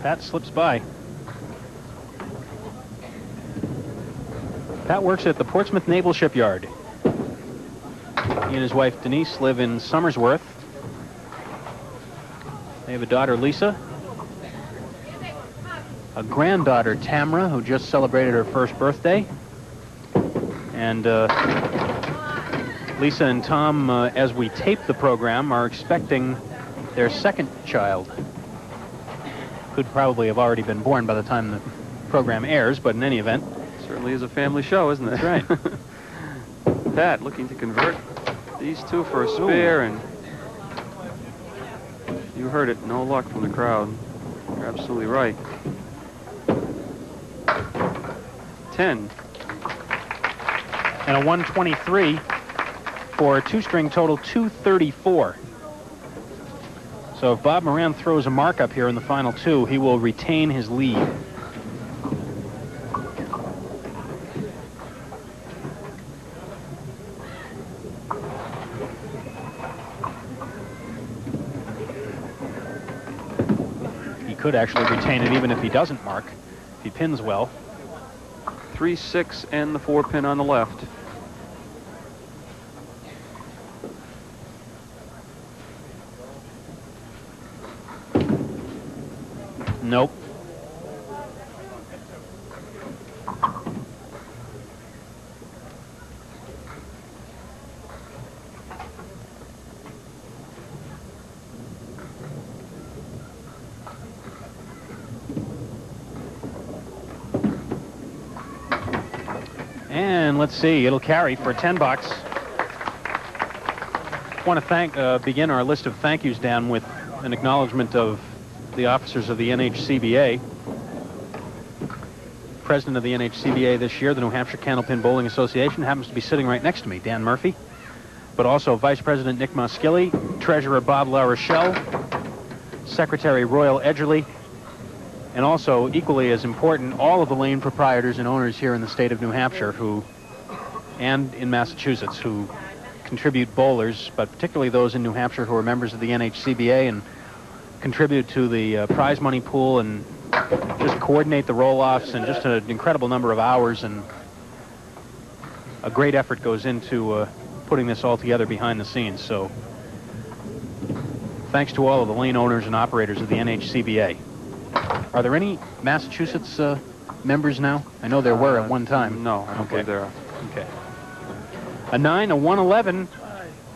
Pat slips by. Pat works at the Portsmouth Naval Shipyard. He and his wife Denise live in Somersworth. They have a daughter, Lisa. A granddaughter, Tamara, who just celebrated her first birthday. And Lisa and Tom, as we tape the program, are expecting their second child. Could probably have already been born by the time the program airs, but in any event. Certainly is a family show, isn't it? That's right. Pat looking to convert these two for a spare, and you heard it, no luck from the crowd. You're absolutely right. 10. And a 123 for a two-string total 234. So if Bob Moran throws a markup here in the final two, he will retain his lead. He could actually retain it even if he doesn't mark, if he pins well. 3-6 and the 4-pin on the left. Nope. And let's see, it'll carry for 10 bucks. Want to begin our list of thank yous, Dan, with an acknowledgement of the officers of the NHCBA. President of the NHCBA this year, the New Hampshire Candlepin Bowling Association, happens to be sitting right next to me, Dan Murphy. But also Vice President Nick Moskilly, Treasurer Bob LaRochelle, Secretary Royal Edgerly, and also, equally as important, all of the lane proprietors and owners here in the state of New Hampshire and in Massachusetts who contribute bowlers, but particularly those in New Hampshire who are members of the NHCBA and contribute to the prize money pool and just coordinate the roll-offs, and just an incredible number of hours, and a great effort goes into putting this all together behind the scenes. So thanks to all of the lane owners and operators of the NHCBA. Are there any Massachusetts members now? I know there were at one time. No, I don't believe there are. Okay. A 9, a 111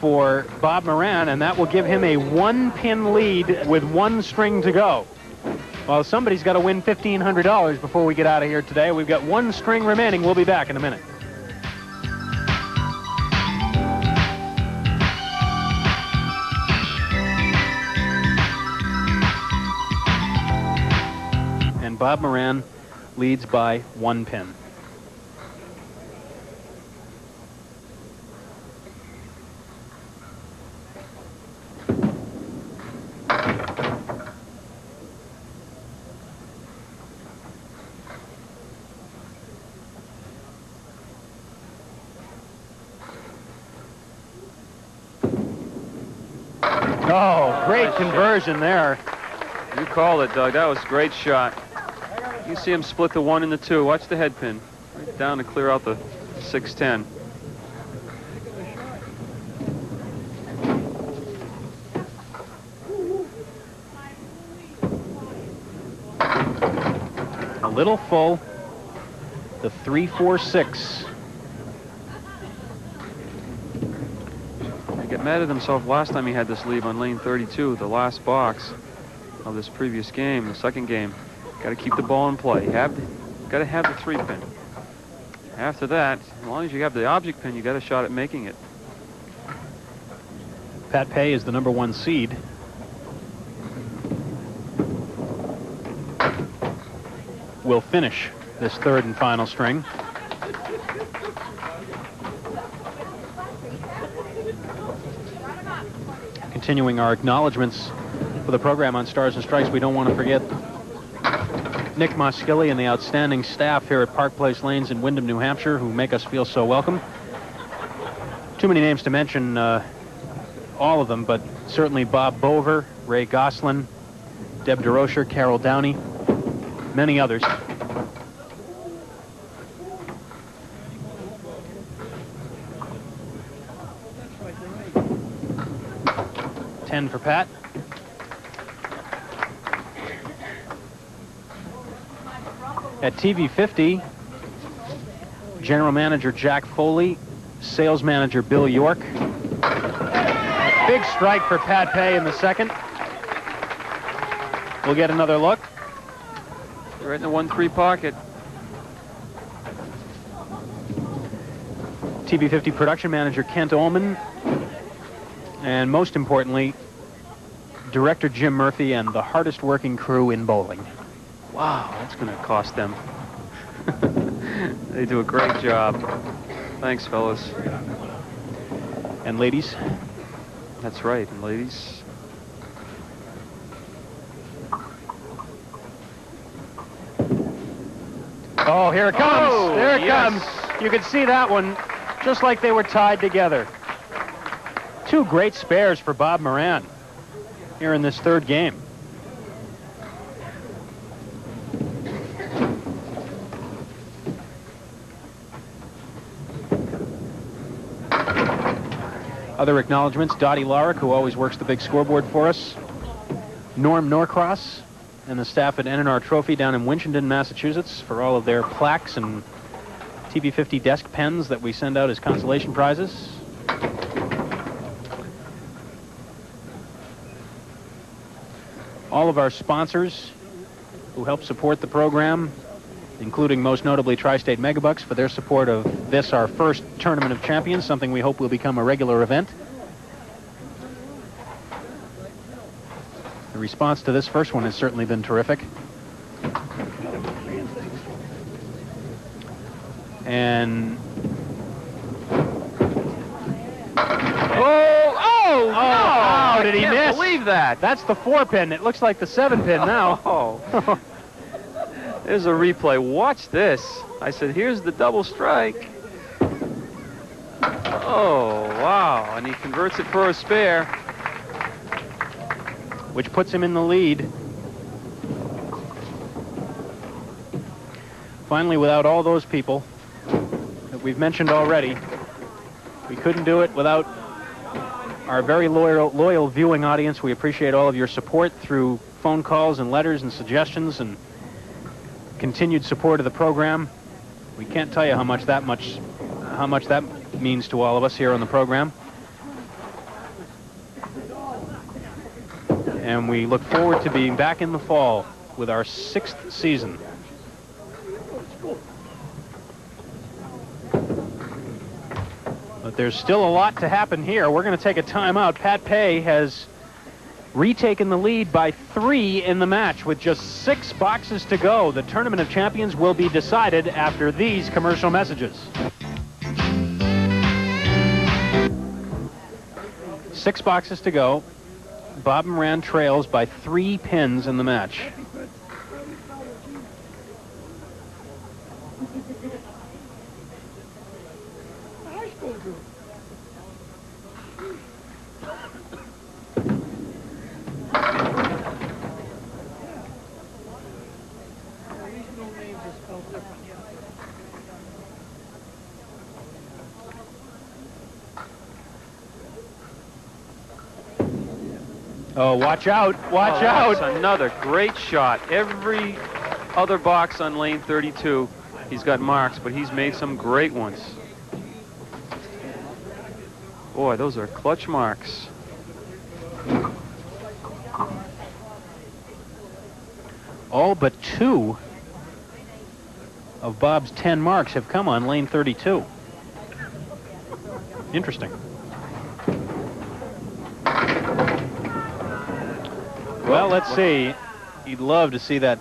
for Bob Moran, and that will give him a 1-pin lead with 1 string to go. Well, somebody's got to win $1,500 before we get out of here today. We've got 1 string remaining. We'll be back in a minute. And Bob Moran leads by 1 pin. Oh, great conversion there. You called it, Doug. That was a great shot. You see him split the 1 and the 2. Watch the head pin. Right down to clear out the 6-10. A little full. The 3-4-6. He got mad at himself last time he had this lead on lane 32, the last box of this previous game, the second game. Got to keep the ball in play. Got to have the 3-pin. After that, as long as you have the object pin, you got a shot at making it. Pat Pay is the #1 seed. Will finish this 3rd and final string. Continuing our acknowledgments for the program on Stars and Strikes, we don't want to forget Nick Moskilly and the outstanding staff here at Park Place Lanes in Windham, New Hampshire, who make us feel so welcome. Too many names to mention all of them, but certainly Bob Bover, Ray Goslin, Deb DeRocher, Carol Downey, many others. Ten for Pat. At TV 50, General Manager Jack Foley, Sales Manager Bill York. Big strike for Pat Pay in the second. We'll get another look. Right in the 1-3 pocket. TV 50 Production Manager Kent Ullman. And most importantly, Director Jim Murphy and the hardest working crew in bowling. Wow, that's going to cost them. They do a great job. Thanks, fellas. And ladies. That's right, and ladies. Oh, here it comes. Oh, there it yes. comes. You can see that one, just like they were tied together. Two great spares for Bob Moran here in this third game. Other acknowledgments, Dottie Larick, who always works the big scoreboard for us. Norm Norcross and the staff at N&R Trophy down in Winchendon, Massachusetts, for all of their plaques and TV 50 desk pens that we send out as consolation prizes. All of our sponsors who help support the program, including most notably Tri-State Megabucks for their support of this, our first Tournament of Champions, something we hope will become a regular event. The response to this first one has certainly been terrific. And... Oh, no! How did he miss? I can't believe that. That's the 4-pin. It looks like the 7-pin now. Oh. There's a replay. Watch this. I said, here's the double strike. Oh, wow. And he converts it for a spare. Which puts him in the lead. Finally, without all those people that we've mentioned already, we couldn't do it without our very loyal viewing audience. We appreciate all of your support through phone calls and letters and suggestions and continued support of the program. We can't tell you how much that means to all of us here on the program. And we look forward to being back in the fall with our 6th season. But there's still a lot to happen here. We're going to take a timeout. Pat Pay has retaken the lead by 3 in the match with just 6 boxes to go. The Tournament of Champions will be decided after these commercial messages. 6 boxes to go. Bob Moran trails by 3 pins in the match. Oh, watch out, watch out. That's another great shot. Every other box on lane 32, he's got marks, but he's made some great ones. Boy, those are clutch marks. All but 2 of Bob's 10 marks have come on lane 32. Interesting. Well, let's see. You'd love to see that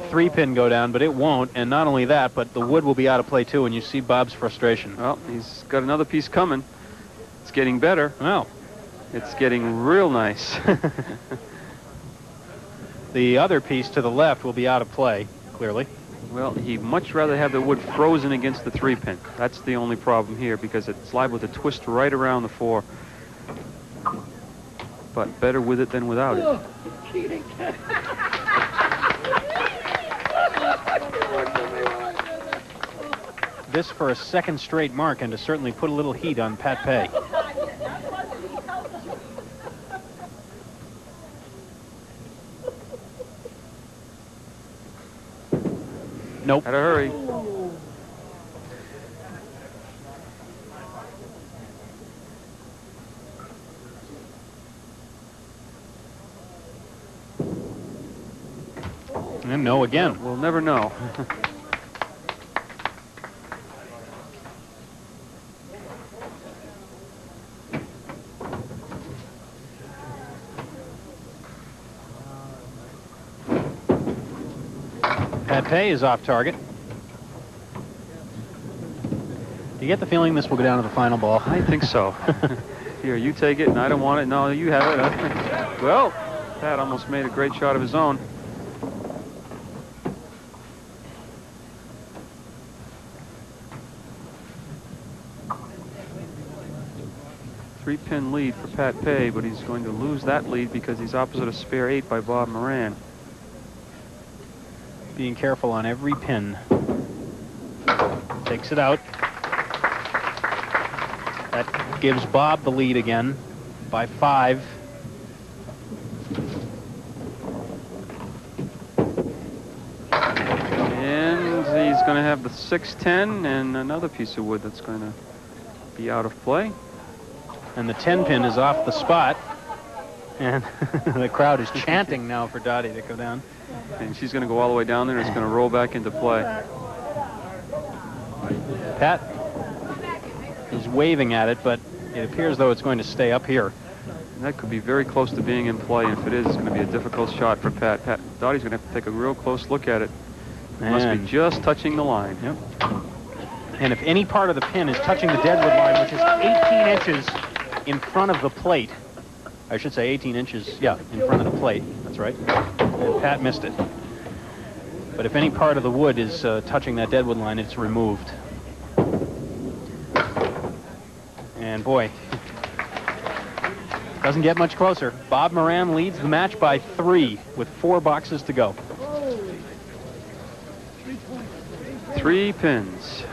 3-pin go down, but it won't. And not only that, but the wood will be out of play, too, and you see Bob's frustration. Well, he's got another piece coming. It's getting better. Well, it's getting real nice. The other piece to the left will be out of play, clearly. Well, he'd much rather have the wood frozen against the 3-pin. That's the only problem here, because it's liable to twist right around the 4. But better with it than without it. this for a second straight mark and to certainly put a little heat on Pat Pay. Nope. Had to hurry. And no again. We'll never know. Pat Pay is off target. Do you get the feeling this will go down to the final ball? I think so. Here, you take it, and I don't want it. No, you have it. Well, Pat almost made a great shot of his own. Three-pin lead for Pat Pay, but he's going to lose that lead because he's opposite a spare 8 by Bob Moran. Being careful on every pin. Takes it out. That gives Bob the lead again by 5. And he's going to have the 6-10 and another piece of wood that's going to be out of play. And the 10 pin is off the spot. And the crowd is chanting now for Dottie to go down. And she's going to go all the way down there and it's going to roll back into play. Pat is waving at it, but it appears though it's going to stay up here. And that could be very close to being in play. And if it is, it's going to be a difficult shot for Pat. Dottie's going to have to take a real close look at it. It must be just touching the line. Yep. And if any part of the pin is touching the deadwood line, which is 18 inches in front of the plate, I should say 18 inches, yeah, in front of the plate. That's right. And Pat missed it. But if any part of the wood is touching that deadwood line, it's removed. And boy, doesn't get much closer. Bob Moran leads the match by 3 with 4 boxes to go. 3 pins.